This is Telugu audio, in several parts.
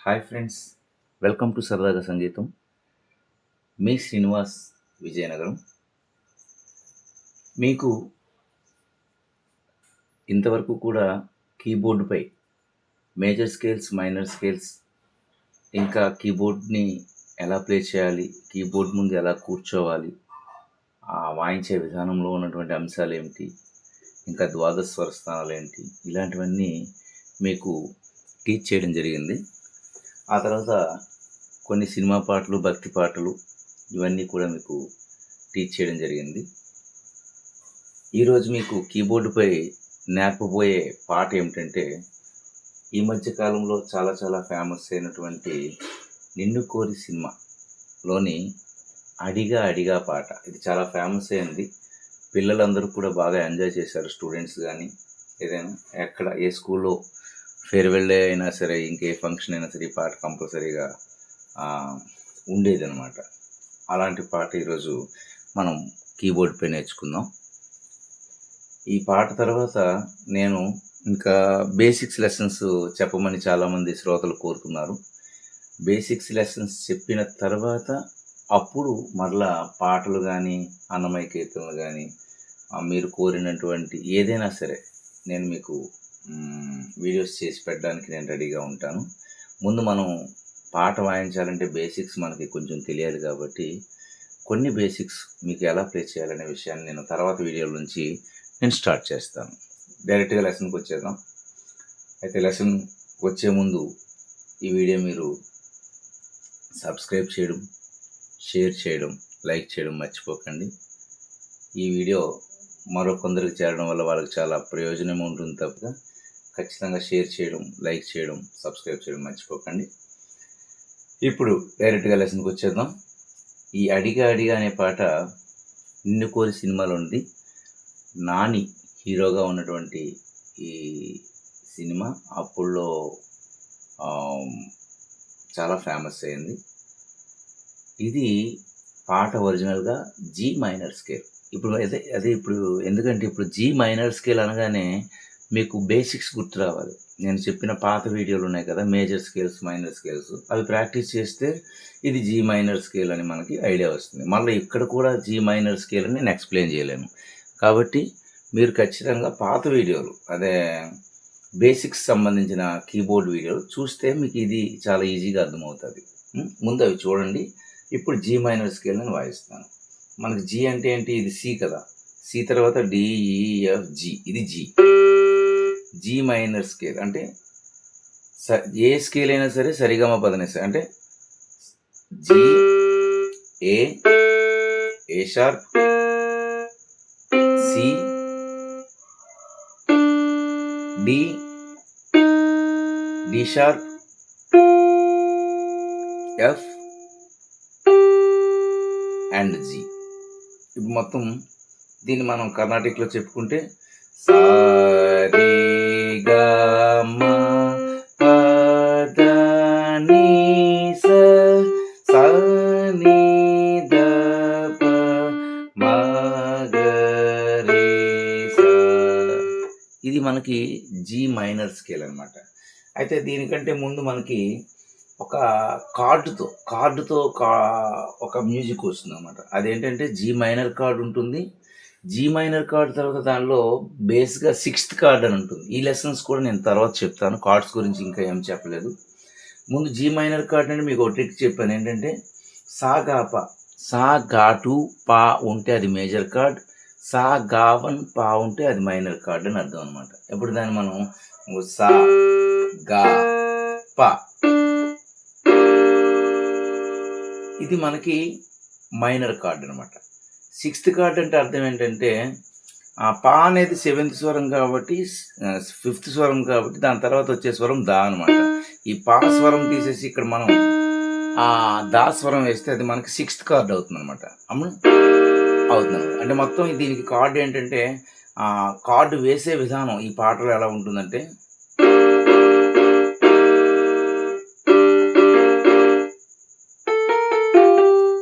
హాయ్ ఫ్రెండ్స్, వెల్కమ్ టు సరదాగా సంగీతం. మీ శ్రీనివాస్, విజయనగరం. మీకు ఇంతవరకు కూడా కీబోర్డుపై మేజర్ స్కేల్స్, మైనర్ స్కేల్స్, ఇంకా కీబోర్డ్ని ఎలా ప్లే చేయాలి, కీబోర్డ్ ముందు ఎలా కూర్చోవాలి, వాయించే విధానంలో ఉన్నటువంటి అంశాలు ఏమిటి, ఇంకా ద్వాదశ స్వర స్థానాలు ఏంటి, ఇలాంటివన్నీ మీకు టీచ్ చేయడం జరిగింది. ఆ తర్వాత కొన్ని సినిమా పాటలు, భక్తి పాటలు ఇవన్నీ కూడా మీకు టీచ్ చేయడం జరిగింది. ఈరోజు మీకు కీబోర్డుపై నేర్పబోయే పాట ఏమిటంటే, ఈ మధ్య కాలంలో చాలా ఫేమస్ అయినటువంటి నిన్ను కోరి సినిమాలోని అడిగా అడిగా పాట. ఇది చాలా ఫేమస్ అయింది. పిల్లలందరూ కూడా బాగా ఎంజాయ్ చేశారు. స్టూడెంట్స్ కానీ ఏదైనా ఎక్కడ ఏ స్కూల్లో ఫేర్వెల్ డే అయినా సరే, ఇంకే ఫంక్షన్ అయినా సరే ఈ పాట కంపల్సరీగా ఉండేదన్నమాట. అలాంటి పాట ఈరోజు మనం కీబోర్డ్పై నేర్చుకుందాం. ఈ పాట తర్వాత నేను ఇంకా బేసిక్స్ లెసన్స్ చెప్పమని చాలామంది శ్రోతలు కోరుతున్నారు. బేసిక్స్ లెసన్స్ చెప్పిన తర్వాత అప్పుడు మరలా పాటలు కానీ, అన్నమయ్య కీర్తనలు కానీ, మీరు కోరినటువంటి ఏదైనా సరే నేను మీకు వీడియోస్ చేసి పెట్టడానికి నేను రెడీగా ఉంటాను. ముందు మనం పాట వాయించాలంటే బేసిక్స్ మనకి కొంచెం తెలియాలి కాబట్టి కొన్ని బేసిక్స్ మీకు ఎలా ప్లే చేయాలనే విషయాన్ని నేను తర్వాత వీడియోల నుంచి నేను స్టార్ట్ చేస్తాను. డైరెక్ట్గా లెసన్కి వచ్చేద్దాం. అయితే లెసన్ వచ్చే ముందు ఈ వీడియో మీరు సబ్స్క్రైబ్ చేయడం, షేర్ చేయడం, లైక్ చేయడం మర్చిపోకండి. ఈ వీడియో మరో కొందరికి చేరడం వల్ల వాళ్ళకి చాలా ప్రయోజనం ఉంటుంది తప్ప ఖచ్చితంగా షేర్ చేయడం, లైక్ చేయడం, సబ్స్క్రైబ్ చేయడం మర్చిపోకండి. ఇప్పుడు డైరెక్ట్గా లెసన్కి వచ్చేద్దాం. ఈ అడిగా అడిగా అనే పాట నిన్ను కోరి సినిమాలో ఉంది. నాని హీరోగా ఉన్నటువంటి ఈ సినిమా అప్పుల్లో చాలా ఫేమస్ అయింది. ఇది పాట ఒరిజినల్గా జీ మైనర్ స్కేల్. ఇప్పుడు అదే ఇప్పుడు ఎందుకంటే ఇప్పుడు జీ మైనర్ స్కేల్ అనగానే మీకు బేసిక్స్ గుర్తు రావాలి. నేను చెప్పిన పాత వీడియోలు ఉన్నాయి కదా, మేజర్ స్కేల్స్, మైనర్ స్కేల్స్, అవి ప్రాక్టీస్ చేస్తే ఇది జీ మైనర్ స్కేల్ అని మనకి ఐడియా వస్తుంది. మళ్ళీ ఇక్కడ కూడా జీ మైనర్ స్కేల్ అని నేను ఎక్స్ప్లెయిన్ చేయలేను. కాబట్టి మీరు ఖచ్చితంగా పాత వీడియోలు, అదే బేసిక్స్ సంబంధించిన కీబోర్డ్ వీడియోలు చూస్తే మీకు ఇది చాలా ఈజీగా అర్థమవుతుంది. ముందు అవి చూడండి. ఇప్పుడు జీ మైనర్ స్కేల్ అని వాయిస్తాను. మనకి జీ అంటే ఏంటి? ఇది సి కదా. సి తర్వాత డిఈఎఫ్ జీ, ఇది జీ. జీ మైనర్ స్కేల్ అంటే ఏ స్కేల్ అయినా సరే సరిగమ పదనిస అంటే G, A sharp, C, D sharp, F and G. ఇప్పుడు మొత్తం దీన్ని మనం కర్ణాటిక్లో చెప్పుకుంటే సారీ గా మా పద ని స స ని ద ప మ గ రి స. ఇది మనకి జీ మైనర్ స్కేల్ అన్నమాట. అయితే దీనికంటే ముందు మనకి ఒక కార్డుతో ఒక మ్యూజిక్ వస్తుంది అనమాట. అదేంటంటే జీ మైనర్ కార్డ్ ఉంటుంది. జీ మైనర్ కార్డ్ తర్వాత దానిలో బేస్గా 6th కార్డ్ అని ఉంటుంది. ఈ లెసన్స్ కూడా నేను తర్వాత చెప్తాను. కార్డ్స్ గురించి ఇంకా ఏం చెప్పలేదు. ముందు జీ మైనర్ కార్డ్ అంటే మీకు ఒక ట్రిక్ చెప్పాను. ఏంటంటే సా గా పా, సా గా టు పా ఉంటే అది మేజర్ కార్డ్, సా గా వన్ పా ఉంటే అది మైనర్ కార్డ్ అని అర్థం అనమాట. ఇప్పుడు దాన్ని మనం సా గా పా, ఇది మనకి మైనర్ కార్డ్ అనమాట. 6th కార్డ్ అంటే అర్థం ఏంటంటే పా అనేది 7th స్వరం కాబట్టి 5th స్వరం కాబట్టి దాని తర్వాత వచ్చే స్వరం దా అనమాట. ఈ పా స్వరం తీసేసి ఇక్కడ మనం దా స్వరం వేస్తే అది మనకి 6th కార్డ్ అవుతుంది అనమాట. అవుతుంది. అంటే మొత్తం దీనికి కార్డు ఏంటంటే కార్డు వేసే విధానం ఈ పాటలో ఎలా ఉంటుందంటే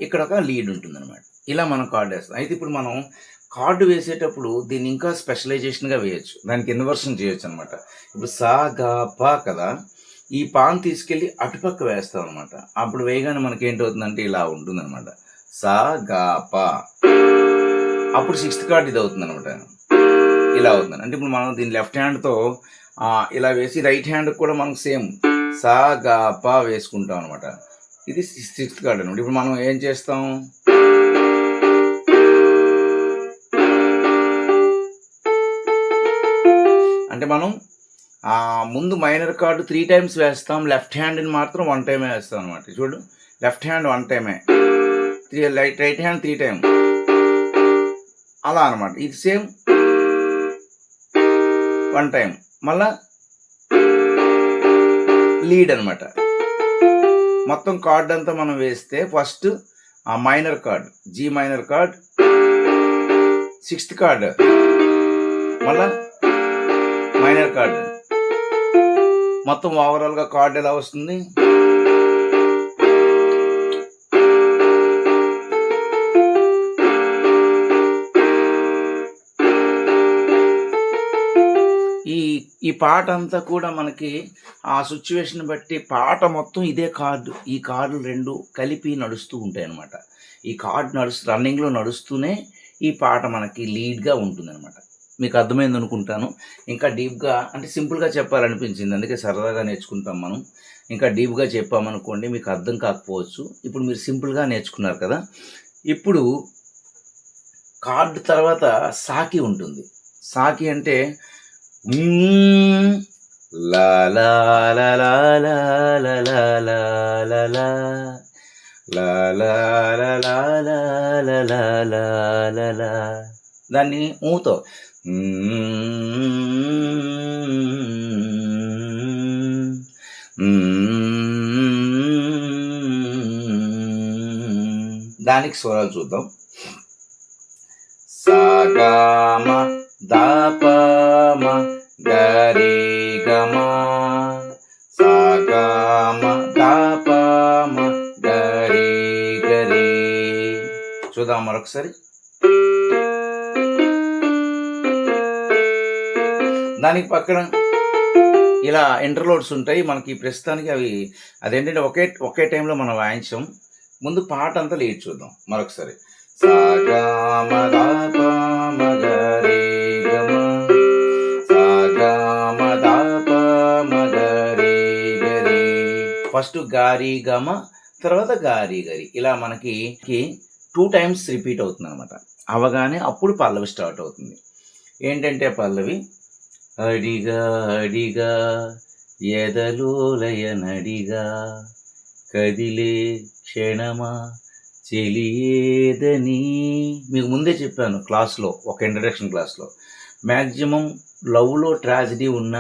ఇక్కడ ఒక లీడ్ ఉంటుందన్నమాట. ఇలా మనం కార్డు వేస్తాం. అయితే ఇప్పుడు మనం కార్డు వేసేటప్పుడు దీన్ని ఇంకా స్పెషలైజేషన్గా వేయచ్చు. దానికి ఇన్వర్షన్ చేయొచ్చు అనమాట. ఇప్పుడు సా గా పా కదా, ఈ పాన్ తీసుకెళ్ళి అటుపక్క వేస్తాం అనమాట. అప్పుడు వేయగానే మనకి ఏంటవుతుందంటే ఇలా ఉంటుందన్నమాట. సా గా పా. అప్పుడు 6th కార్డ్ ఇది అవుతుంది అనమాట. ఇలా అవుతుంది. అంటే ఇప్పుడు మనం దీని లెఫ్ట్ హ్యాండ్తో ఇలా వేసి రైట్ హ్యాండ్ కూడా మనకు సేమ్ సా గా పా వేసుకుంటాం అనమాట. ఇది 6th కార్డ్ అనమాట. ఇప్పుడు మనం ఏం చేస్తాం, అంటే మనం ముందు మైనర్ కార్డు 3 times వేస్తాం, లెఫ్ట్ హ్యాండ్ని మాత్రం 1 time వేస్తాం అనమాట. చూడు, left hand 1 time, right hand 3 times, అలా అనమాట. ఇది సేమ్ 1 time, మళ్ళా లీడ్ అనమాట. మొత్తం కార్డ్ అంతా మనం వేస్తే first A minor chord, G minor chord, 6th chord, మళ్ళా మైనర్ కార్డ్, మొత్తం ఓవరాల్గా కార్డ్ ఎలా వస్తుంది. ఈ పాట అంతా కూడా మనకి ఆ సిచ్యువేషన్ బట్టి పాట మొత్తం ఇదే కార్డు, ఈ కార్డులు 2 కలిపి నడుస్తూ ఉంటాయి అన్నమాట. ఈ కార్డు రన్నింగ్లో నడుస్తూనే ఈ పాట మనకి లీడ్గా ఉంటుంది అనమాట. మీకు అర్థమైంది అనుకుంటాను. ఇంకా డీప్గా అంటే సింపుల్గా చెప్పాలనిపించింది, అందుకే సరదాగా నేర్చుకుంటాం మనం. ఇంకా డీప్గా చెప్పామనుకోండి మీకు అర్థం కాకపోవచ్చు. ఇప్పుడు మీరు సింపుల్గా నేర్చుకున్నారు కదా. ఇప్పుడు కార్డు తర్వాత సాకి ఉంటుంది. సాకి అంటే లా లా లా లా లా లా లా లా లా లా లా లా లా లా లా లా లా. దాన్ని ఊతో దానికి స్వరాలు చూద్దాం. సాగామ దాపమ గరి గమ, సాగామ దాపమ గరి గరి. చూద్దాం మరొకసారి. దానికి పక్కన ఇలా ఇంటర్లోడ్స్ ఉంటాయి మనకి. ప్రస్తుతానికి అదేంటంటే ఒకే టైంలో మనం వాయించాం. ముందు పాట అంతా లీడ్ చూద్దాం మరొకసారి. సాగామ దాపమ గరి గమ, సాగామ దాపమ గరి గరి. ఫస్ట్ గారి గమ, తర్వాత గారి గరి. ఇలా మనకి 2 times రిపీట్ అవుతుంది అనమాట. అవగానే అప్పుడు పల్లవి స్టార్ట్ అవుతుంది. ఏంటంటే పల్లవి అడిగా అడిగా ఎదలోలయ నడిగా కదిలే క్షణమా చెలియేదని. మీకు ముందే చెప్పాను క్లాస్లో, ఒక ఇంట్రడక్షన్ క్లాస్లో, మ్యాక్సిమం లవ్లో ట్రాజడీ ఉన్న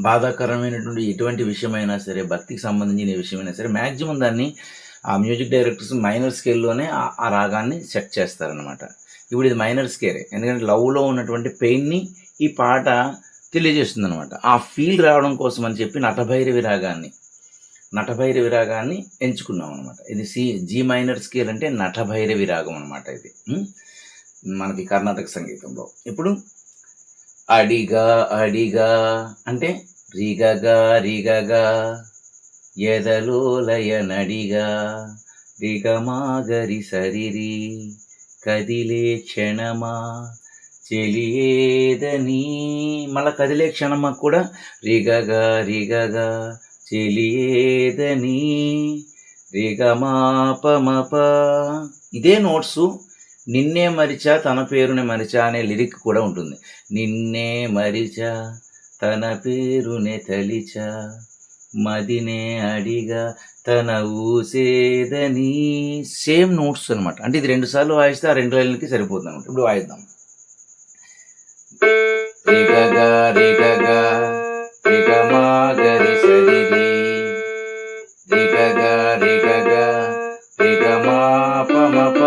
బాధాకరమైనటువంటి ఎటువంటి విషయమైనా సరే, భక్తికి సంబంధించిన విషయమైనా సరే, మ్యాక్సిమం దాన్ని ఆ మ్యూజిక్ డైరెక్టర్స్ మైనర్ స్కేల్లోనే ఆ రాగాన్ని సెట్ చేస్తారనమాట. ఇప్పుడు ఇది మైనర్ స్కేలే, ఎందుకంటే లవ్లో ఉన్నటువంటి పెయిన్ని ఈ పాట తెలియజేస్తుంది అనమాట. ఆ ఫీల్ రావడం కోసం అని చెప్పి నటభైరవి రాగాన్ని ఎంచుకున్నాం అనమాట. ఇది జీ మైనర్ స్కేల్ అంటే నటభైరవి రాగం అనమాట. ఇది మనకి కర్ణాటక సంగీతంలో. ఇప్పుడు అడిగా అడిగా అంటే రిగగా రిగగా ఎదలోలయ నడిగా రిగమాగరి సరిరి కదిలే క్షణమా చెలియేదని. మళ్ళా కదిలే క్షణమా కూడా రిగగా రిగగా చెలియేదని రిగమాపమప. ఇదే నోట్సు నిన్నే మరిచా తన పేరుని మరిచా అనే లిరిక్ కూడా ఉంటుంది. నిన్నే మరిచా తన పేరునే తలిచా మదినే అడిగా తన ఊసేదని. సేమ్ నోట్స్ అనమాట. అంటే ఇది 2 సార్లు వాయిస్తే ఆ 2 లైన్లకి సరిపోతుంది అనమాట. ఇప్పుడు వాయిద్దాం. రిగగా రిగగా రిగమాగరి సరిరి రిగగా రిగగా రిగమాపమప.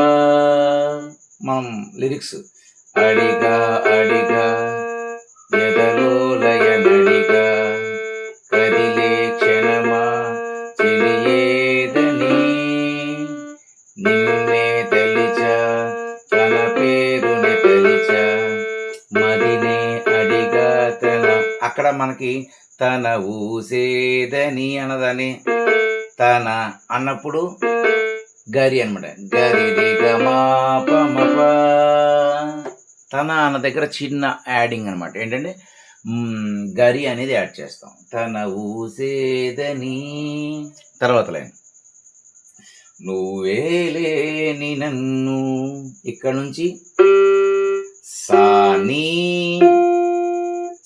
మనం లిరిక్స్ అడిగా అడిగా ఎదలోలయ నడిగా కదిలే క్షణమా చెలియేదని నిన్నే తలిచా తన పేరుని తలిచా మదినే అడిగా తన. అక్కడ తన ఊసేదని అన్నదాన్ని తన అన్నప్పుడు గరి అనమాట. గరి రి గ మా ప మ ప. తన అన్న దగ్గర చిన్న యాడింగ్ అనమాట. ఏంటంటే గరి అనేది యాడ్ చేస్తాం. తన ఊసేదని తర్వాత లైన్ నువ్వే లేని నన్ను. ఇక్కడ నుంచి సా నీ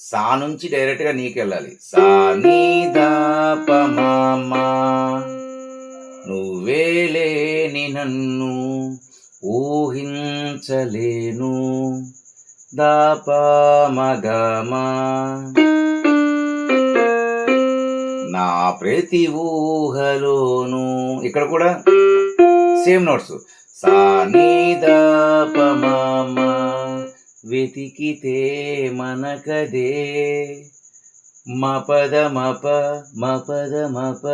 సా నుంచి డైరెక్ట్గా నీకెళ్ళాలి. సా నీ దా ప మా మా. నువ్వే లేని నన్ను ఊహించలేను. దా ప మ గ మ. నా ప్రతి ఊహలోను. ఇక్కడ కూడా సేమ్ నోట్స్. సా నీ దా ప మా మా. వెతికితే మనకదే మ పద మ ప మ పద మ ప.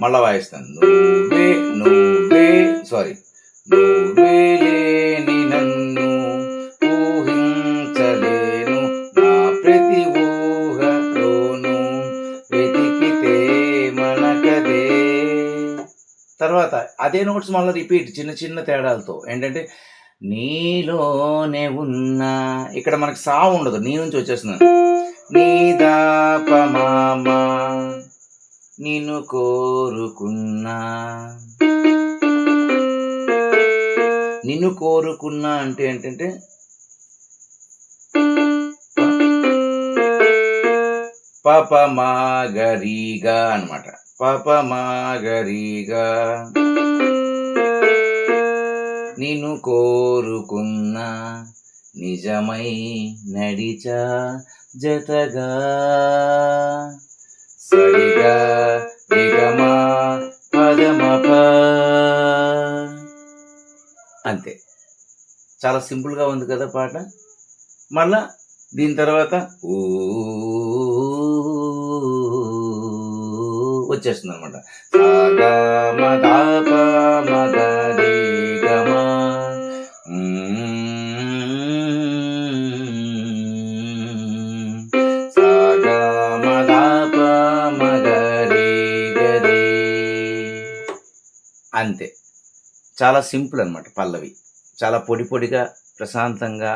మళ్ళా వాయిస్తాను. నువ్వే నువ్వే సారీ నువ్వే లేని నన్ను ఊహించలేను. నా ప్రతి ఊహలోను వెతికితే మనకదే. తర్వాత అదే నోట్స్ మళ్ళీ రిపీట్ చిన్న చిన్న తేడాలతో. ఏంటంటే నీలోనే ఉన్నా. ఇక్కడ మనకి సా ఉండదు, నీ నుంచి వచ్చేస్తున్నాను. నీ దా ప మా మా. నిన్ను కోరుకున్నా. నిన్ను కోరుకున్నా అంటే ఏంటంటే పాప మాగరిగా అనమాట. పాప మాగరిగా. నిన్ను కోరుకున్నా నిజమై నడిచా జతగా. సరిగా నిగమా పదమప. అంతే. చాలా సింపుల్గా ఉంది కదా పాట. మళ్ళా దీని తర్వాత వచ్చేస్తుంది అనమాట. అంతే. చాలా సింపుల్ అనమాట పల్లవి. చాలా పొడి పొడిగా ప్రశాంతంగా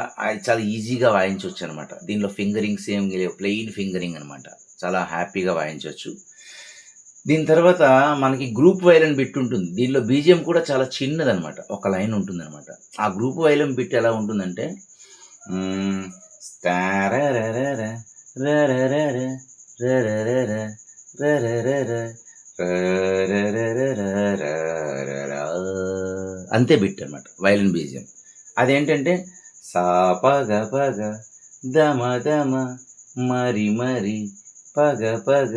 చాలా ఈజీగా వాయించవచ్చు అనమాట. దీనిలో ఫింగరింగ్స్ ఏం లేవు, ప్లెయిన్ ఫింగరింగ్ అనమాట. చాలా హ్యాపీగా వాయించవచ్చు. దీని తర్వాత మనకి గ్రూప్ వైలన్ బిట్ ఉంటుంది. దీనిలో బీజిఎం కూడా చాలా చిన్నదనమాట, ఒక లైన్ ఉంటుంది అనమాట. ఆ గ్రూప్ వైలన్ బిట్ ఎలా ఉంటుందంటే అంతే బిట్ అనమాట వైలన్ బీజిఎం. అదేంటంటే సా పగ పగ దమ దమ మరి మరి పగ పగ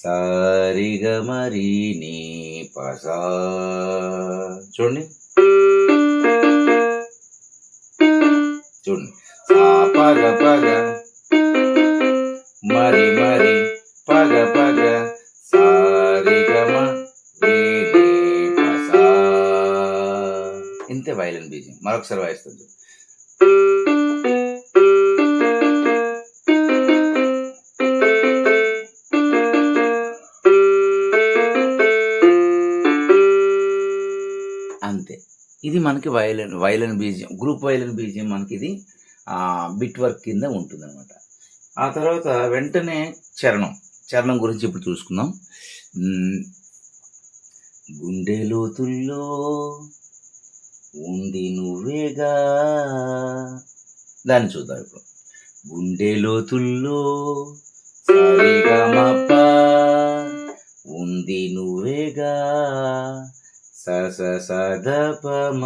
సారిగ మరి నీ పసా. చూడండి చూడండి. సా పగ పగ మరి మరి పగ పగ సారిగమ నీ పసా. ఇంతే వైలన్ బీజియం. మరొకసారి వాయిస్తుంది. అంతే. ఇది మనకి వైలన్ బీజియం, గ్రూప్ వైలన్ బీజియం మనకి ఇది బిట్ వర్క్ కింద ఉంటుందన్నమాట. ఆ తర్వాత వెంటనే చరణం గురించి ఇప్పుడు చూసుకుందాం. గుండె లోతుల్లో ఉంది నువ్వేగా. దాన్ని చూద్దాం ఇప్పుడు. గుండె లోతుల్లో సరిగమప ఉంది నువ్వేగా. స స ద ప మ.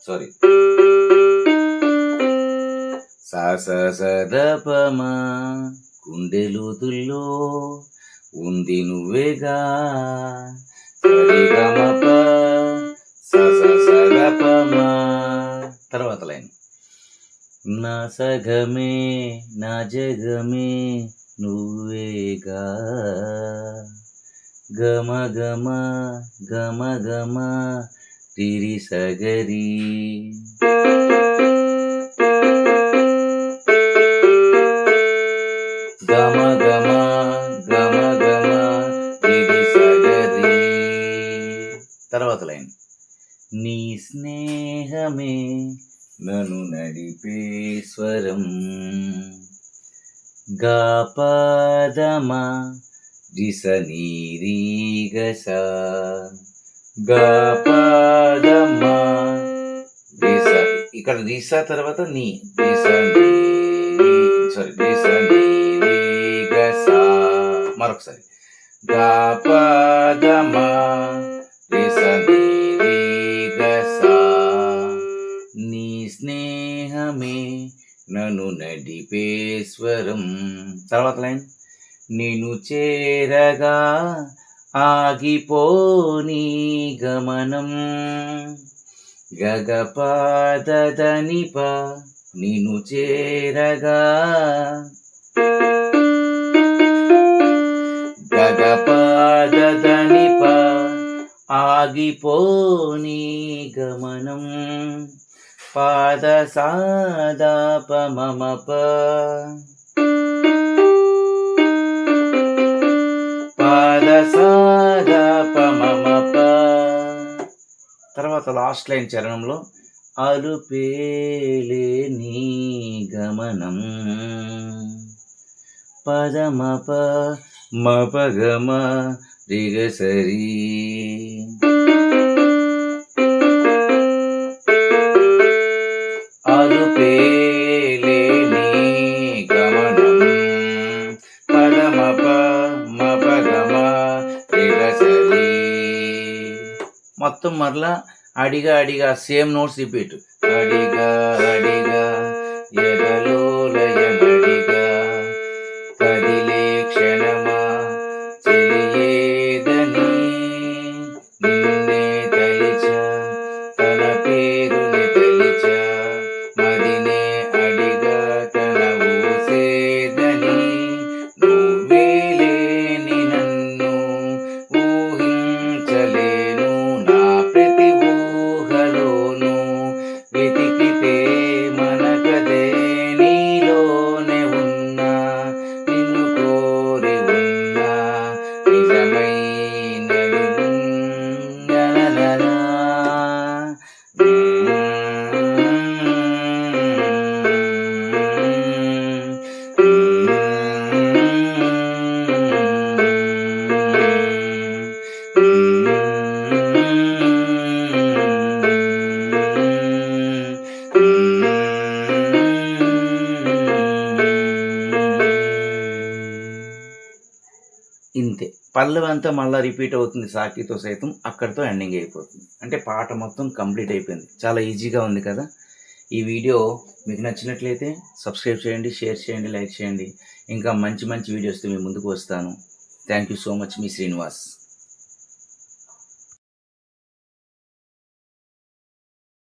సారీ స ద ప మ. గుండె లోతుల్లో ఉంది నువ్వేగా. సరిగమప స ద ప మ. తర్వాత లైన్ నా సగమే నా జగమే నువ్వేగా. గమ గమ గమ గమ తిరి సగరి. స్నేహమే నన్ను నడిపే స్వరం గాపదమా రిస నీరీగస గాపదమా రిస. ఇక్కడ రిస తర్వాత నీ రిస రిస నీరీగస. మరొకసారి గాపదమా రిస నీరీగస. నీ స్నేహమే నన్ను నడిపే స్వరం. తర్వాత లైన్ నిన్ను చేరగా ఆగిపోని గమనం గగపదనిప. నిన్ను చేరగా గగపదనిప ఆగిపోని గమనం పాద సాదాప మమప పాద సాదాప మమప. తర్వాత లాస్ట్ లైన్ చరణంలో అలుపేలే నీ గమనం పదమప మపగమ రిగసరి. అలుపేలే నీ గమనం పదమప మపగమ రిగసరి. మొత్తం మరలా అడిగా సేమ్ నోట్స్ రిపీట్. అడిగా ఎదలో లయమడిగా కదిలే క్షణమా చెలియేదని నిన్నే తలిచా తన పేరుని తలిచా మదినే అడిగా తన ఊసేదని నువ్వేలేని నన్ను ఊహించలేను నా ప్రతి ఊహలోను వెతికితే మనకదే నీలోనే ఉన్నా నిన్ను కోరి ఉన్నా నిజమైన ఇంతే. పల్లవి అంతా మళ్ళీ రిపీట్ అవుతుంది సాకితో సైతం, అక్కడితో ఎండింగ్ అయిపోతుంది. అంటే పాట మొత్తం కంప్లీట్ అయిపోయింది. చాలా ఈజీగా ఉంది కదా. ఈ వీడియో మీకు నచ్చినట్లయితే సబ్స్క్రైబ్ చేయండి, షేర్ చేయండి, లైక్ చేయండి. ఇంకా మంచి మంచి వీడియోస్తో మీ ముందుకు వస్తాను. Thank you so much. Me Srinivas.